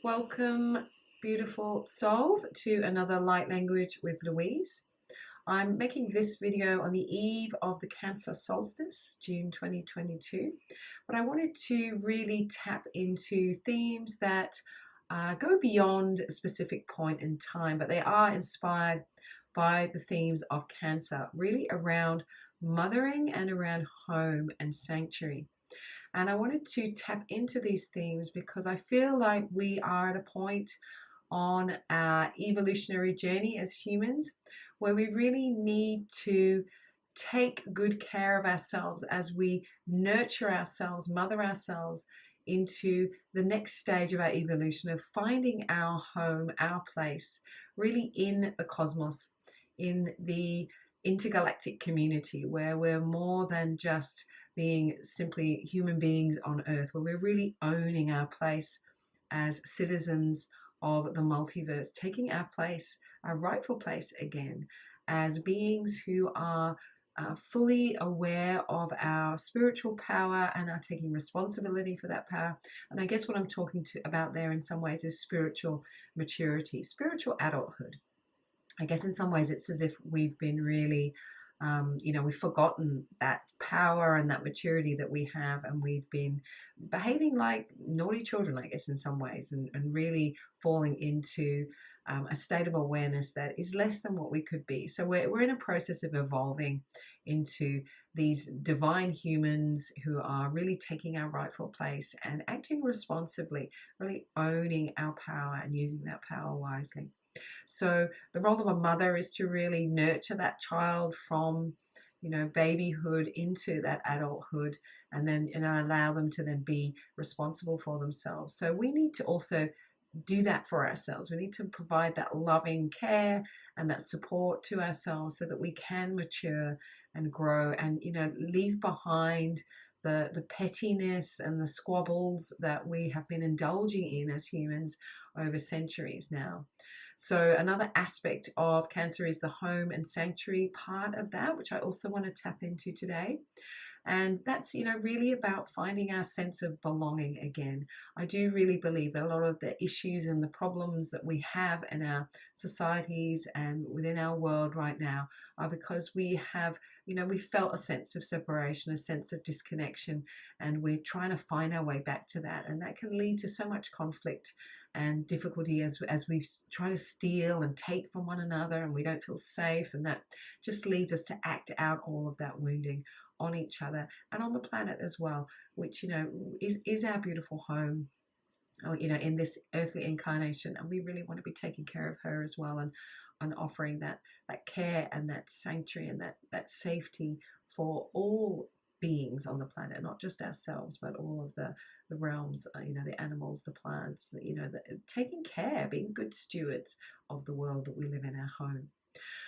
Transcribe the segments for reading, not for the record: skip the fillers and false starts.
Welcome, beautiful souls, to another Light Language with Louise. I'm making this video on the eve of the Cancer Solstice, June 2022, but I wanted to really tap into themes that go beyond a specific point in time, but they are inspired by the themes of Cancer, really around mothering and around home and sanctuary. And I wanted to tap into these themes because I feel like we are at a point on our evolutionary journey as humans where we really need to take good care of ourselves as we nurture ourselves, mother ourselves into the next stage of our evolution of finding our home, our place, really in the cosmos, in the intergalactic community where we're more than just being simply human beings on Earth, where we're really owning our place as citizens of the multiverse, taking our place, our rightful place again, as beings who are fully aware of our spiritual power and are taking responsibility for that power. And I guess what I'm talking about there in some ways is spiritual maturity, spiritual adulthood. I guess in some ways it's as if we've been really we've forgotten that power and that maturity that we have, and we've been behaving like naughty children, I guess, in some ways, and really falling into a state of awareness that is less than what we could be. So we're in a process of evolving into these divine humans who are really taking our rightful place and acting responsibly, really owning our power and using that power wisely. So the role of a mother is to really nurture that child from, babyhood into that adulthood, and then allow them to then be responsible for themselves. So we need to also do that for ourselves. We need to provide that loving care and that support to ourselves so that we can mature and grow and, leave behind the pettiness and the squabbles that we have been indulging in as humans over centuries now. So another aspect of Cancer is the home and sanctuary part of that, which I also want to tap into today. And that's, really about finding our sense of belonging again. I do really believe that a lot of the issues and the problems that we have in our societies and within our world right now are because we have, we felt a sense of separation, a sense of disconnection, and we're trying to find our way back to that. And that can lead to so much conflict and difficulty as we try to steal and take from one another, and we don't feel safe, and that just leads us to act out all of that wounding on each other and on the planet as well, which is our beautiful home, in this earthly incarnation, and we really want to be taking care of her as well, and offering that care and that sanctuary and that safety for all beings on the planet, not just ourselves, but all of the realms, the animals, the plants, taking care, being good stewards of the world that we live in, our home.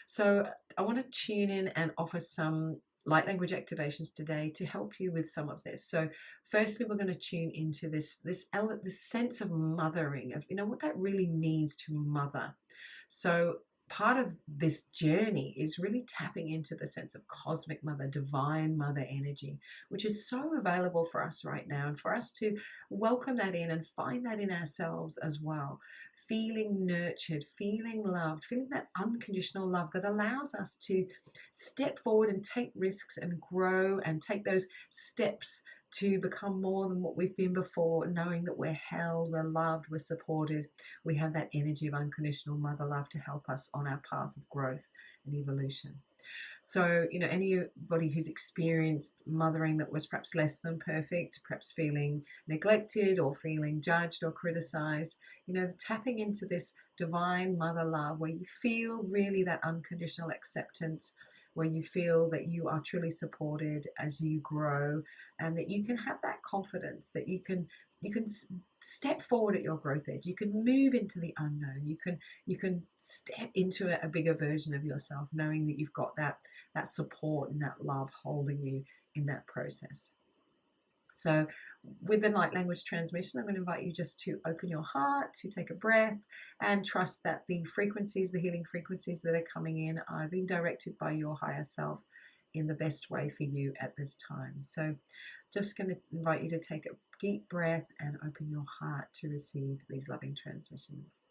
So I want to tune in and offer some light language activations today to help you with some of this. So firstly, we're going to tune into this sense of mothering, of what that really means to mother. So part of this journey is really tapping into the sense of cosmic mother, divine mother energy, which is so available for us right now, and for us to welcome that in and find that in ourselves as well. Feeling nurtured, feeling loved, feeling that unconditional love that allows us to step forward and take risks and grow and take those steps to become more than what we've been before, knowing that we're held, we're loved, we're supported. We have that energy of unconditional mother love to help us on our path of growth and evolution. So, anybody who's experienced mothering that was perhaps less than perfect, perhaps feeling neglected or feeling judged or criticized, tapping into this divine mother love where you feel really that unconditional acceptance, where you feel that you are truly supported as you grow, and that you can have that confidence that you can step forward at your growth edge. You can move into the unknown. You can step into a bigger version of yourself, knowing that you've got that support and that love holding you in that process. So with the light language transmission, I'm going to invite you just to open your heart, to take a breath, and trust that the frequencies, the healing frequencies that are coming in are being directed by your higher self in the best way for you at this time. So just going to invite you to take a deep breath and open your heart to receive these loving transmissions.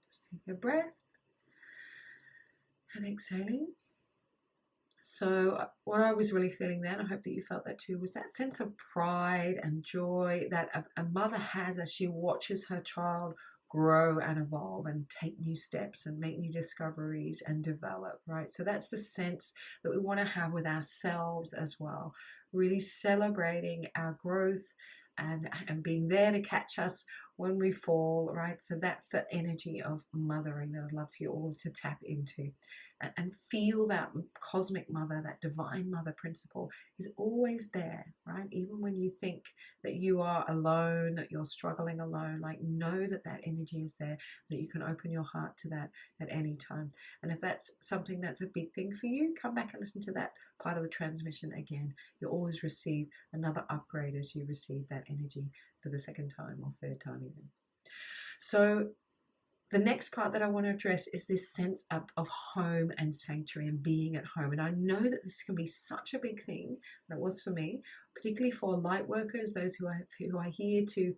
Just take a breath and exhaling. So what I was really feeling then, I hope that you felt that too, was that sense of pride and joy that a mother has as she watches her child grow and evolve and take new steps and make new discoveries and develop, right? So that's the sense that we want to have with ourselves as well, really celebrating our growth and being there to catch us when we fall, right? So that's that energy of mothering that I'd love for you all to tap into. And feel that cosmic mother, that divine mother principle is always there, right? Even when you think that you are alone, that you're struggling alone, like know that that energy is there, that you can open your heart to that at any time. And if that's something that's a big thing for you, come back and listen to that part of the transmission again. You'll always receive another upgrade as you receive that energy for the second time or third time even. So the next part that I want to address is this sense of home and sanctuary and being at home. And I know that this can be such a big thing, and it was for me, particularly for light workers, those who are here to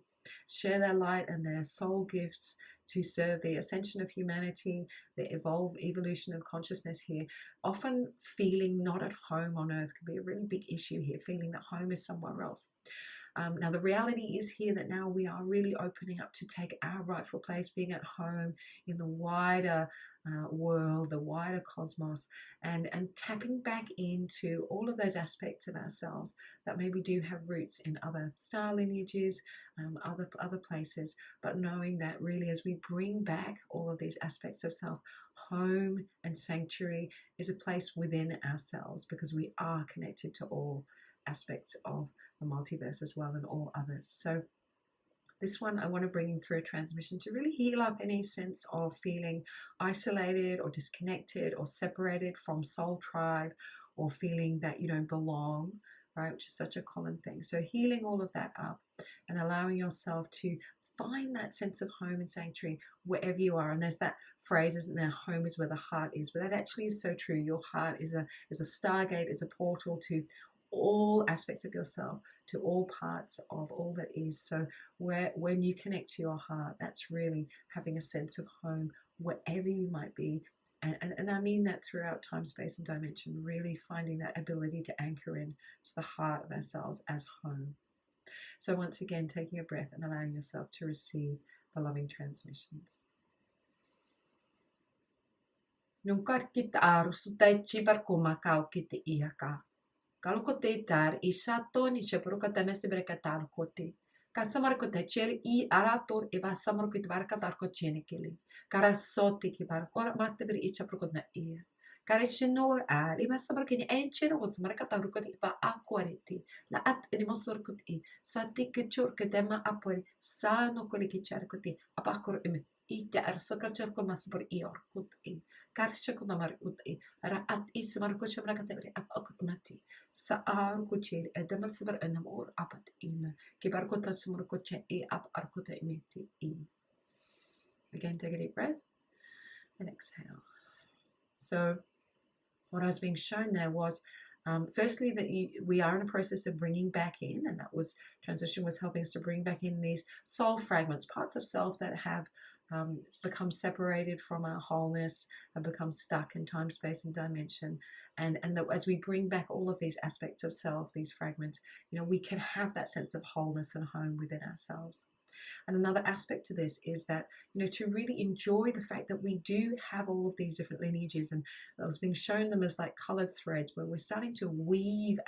share their light and their soul gifts to serve the ascension of humanity, the evolution of consciousness here. Often feeling not at home on earth can be a really big issue here, feeling that home is somewhere else. Now the reality is here that now we are really opening up to take our rightful place, being at home in the wider world, the wider cosmos, and tapping back into all of those aspects of ourselves that maybe do have roots in other star lineages, other places, but knowing that really as we bring back all of these aspects of self, home and sanctuary is a place within ourselves, because we are connected to all aspects of the multiverse as well and all others. So this one I want to bring in through a transmission to really heal up any sense of feeling isolated or disconnected or separated from soul tribe, or feeling that you don't belong, right, which is such a common thing. So healing all of that up and allowing yourself to find that sense of home and sanctuary wherever you are. And there's that phrase, isn't there, home is where the heart is, but that actually is so true. Your heart is a stargate, is a portal to all aspects of yourself, to all parts of all that is. So when you connect to your heart, that's really having a sense of home wherever you might be. And I mean that throughout time, space, and dimension, really finding that ability to anchor in to the heart of ourselves as home. So once again, taking a breath and allowing yourself to receive the loving transmissions. Nungkar kita arus sutai cibar kumakau kita iaka. Kalau kote tar isato ni sepro kata mesti berkata kote. Katsamar kote ceri I arator eva samar kote barkatar kocene kili. Kara soti ki bar kora matte ber icha prokotna ia. Kara chenor ar ima samar kini enchero kot samar kata rukoti pa aquariti. La at eni mosor koti. Sati kechur ketema apori sa no koli kichar koti apakor ime Ita sokacherko masbor iorkut I karshako namarkut I raat ismarko shamrakatebri apokmati saar kuchil edamalsbar enamor apat im kibarkota smurkoche I ap arkota imiti I. Again, take a deep breath and exhale. So what I was being shown there was firstly that we are in a process of bringing back in, and that was transition was helping us to bring back in these soul fragments, parts of self that have become separated from our wholeness, have become stuck in time, space, and dimension, and that as we bring back all of these aspects of self, these fragments, we can have that sense of wholeness and home within ourselves. And another aspect to this is that, to really enjoy the fact that we do have all of these different lineages, and I was being shown them as like colored threads where we're starting to weave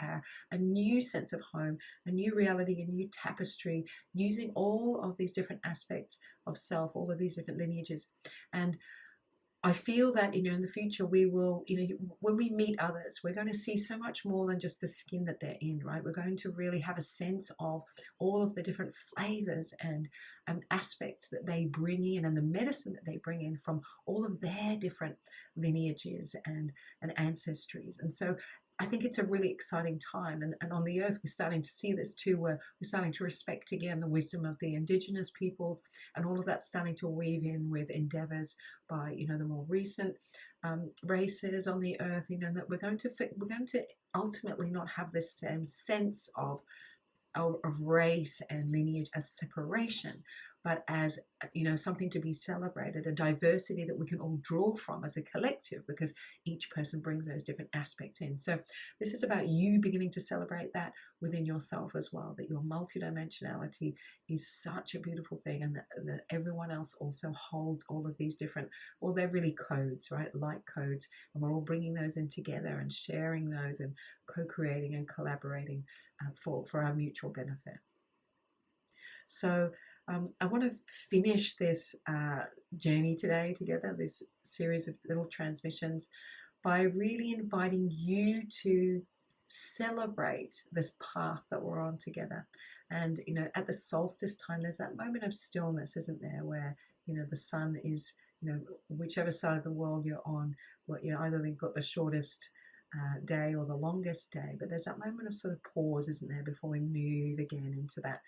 a new sense of home, a new reality, a new tapestry, using all of these different aspects of self, all of these different lineages. And I feel that, in the future we will, when we meet others, we're going to see so much more than just the skin that they're in, right? We're going to really have a sense of all of the different flavors and aspects that they bring in, and the medicine that they bring in from all of their different lineages and ancestries. And so I think it's a really exciting time, and on the earth we're starting to see this too, where we're starting to respect again the wisdom of the indigenous peoples, and all of that's starting to weave in with endeavors by the more recent races on the earth, that we're going to ultimately not have this same sense of race and lineage as separation, but as something to be celebrated, a diversity that we can all draw from as a collective, because each person brings those different aspects in. So this is about you beginning to celebrate that within yourself as well, that your multidimensionality is such a beautiful thing, and that everyone else also holds all of these different, well, they're really codes, right? Light codes, and we're all bringing those in together and sharing those and co-creating and collaborating for our mutual benefit. So I want to finish this journey today together, this series of little transmissions, by really inviting you to celebrate this path that we're on together. And, at the solstice time, there's that moment of stillness, isn't there, where, the sun is, whichever side of the world you're on, either you've got the shortest day or the longest day, but there's that moment of sort of pause, isn't there, before we move again into that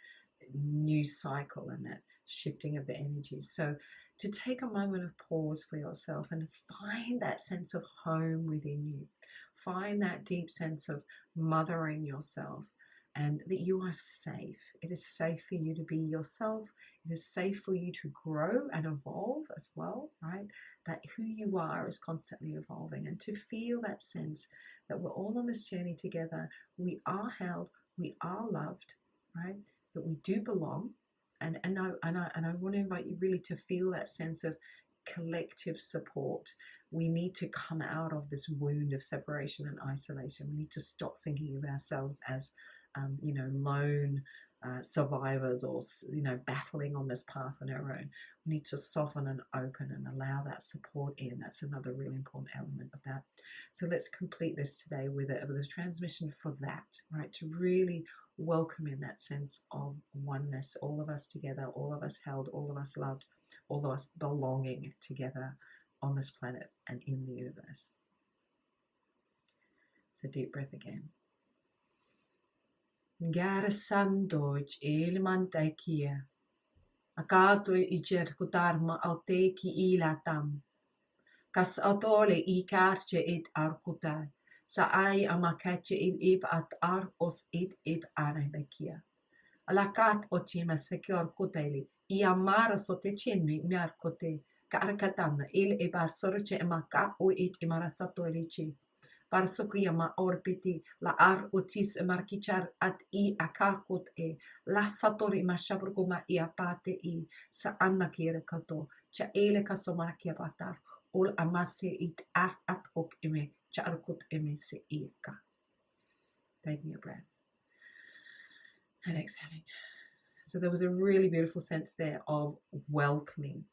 new cycle and that shifting of the energies. So to take a moment of pause for yourself and find that sense of home within you, find that deep sense of mothering yourself, and that you are safe. It is safe for you to be yourself. It is safe for you to grow and evolve as well, right? That who you are is constantly evolving, and to feel that sense that we're all on this journey together. We are held, we are loved, right? That we do belong, and I want to invite you really to feel that sense of collective support. We need to come out of this wound of separation and isolation. We need to stop thinking of ourselves as lone survivors, or battling on this path on our own. We need to soften and open and allow that support in. That's another really important element of that. So let's complete this today with a transmission for that, right? To really welcome in that sense of oneness, all of us together, all of us held, all of us loved, all of us belonging together on this planet and in the universe. So deep breath again. Gara sandoj ilmantakia. Akato ijer kutarma auteki ilatam. Kas atole I karche it arkutai. Saai amakache il ib at ar os it ib arabekia. Alakat ochima secure kuteli. I amara sotechenni miarkote. Karakatana il ibar sorche emaka o it imarasatolici. Parsokuyama orbiti la ar otis markichar at I akarkot la satori mashabruguma I apate I sa anna kire kato cha ele kasomarkia batar ol amase it ar at ok ime cha arkot ime se ika. Taking a breath and exhaling. So there was a really beautiful sense there of welcoming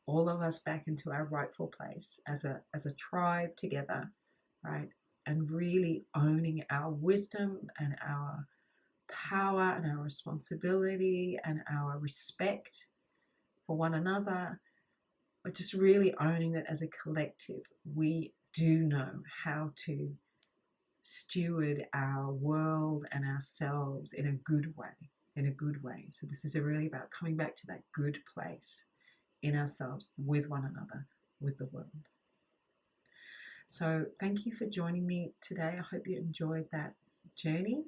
all of us back into our rightful place as a tribe together, right? And really owning our wisdom and our power and our responsibility and our respect for one another, but just really owning that as a collective, we do know how to steward our world and ourselves in a good way. So this is really about coming back to that good place in ourselves, with one another, with the world. So thank you for joining me today. I hope you enjoyed that journey.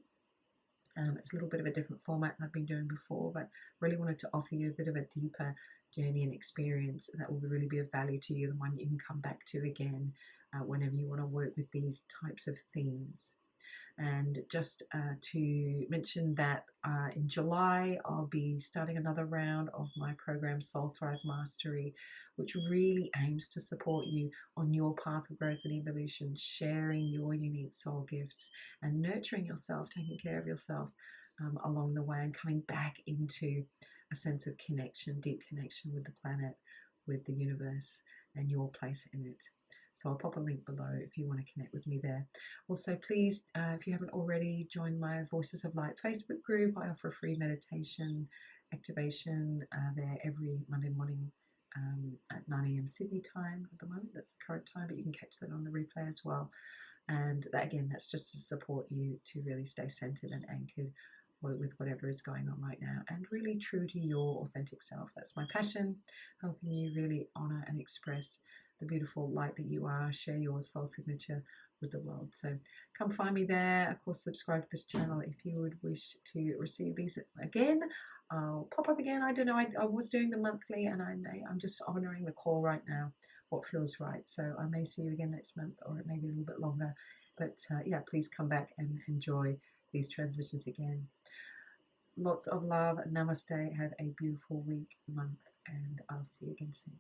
It's a little bit of a different format than I've been doing before, but really wanted to offer you a bit of a deeper journey and experience that will really be of value to you, the one you can come back to again whenever you want to work with these types of themes. And just to mention that in July, I'll be starting another round of my program, Soul Thrive Mastery, which really aims to support you on your path of growth and evolution, sharing your unique soul gifts and nurturing yourself, taking care of yourself along the way, and coming back into a sense of connection, deep connection with the planet, with the universe, and your place in it. So I'll pop a link below if you want to connect with me there. Also, please, if you haven't already, join my Voices of Light Facebook group. I offer a free meditation activation there every Monday morning at 9 a.m. Sydney time at the moment. That's the current time, but you can catch that on the replay as well. And that, again, that's just to support you to really stay centered and anchored with whatever is going on right now, and really true to your authentic self. That's my passion, helping you really honor and express the beautiful light that you are, share your soul signature with the world. So come find me there. Of course, subscribe to this channel if you would wish to receive these again. I'll pop up again. I don't know, I was doing the monthly, and I'm just honoring the call right now, what feels right. So I may see you again next month, or it may be a little bit longer, but yeah, please come back and enjoy these transmissions again. Lots of love. Namaste. Have a beautiful week, month, and I'll see you again soon.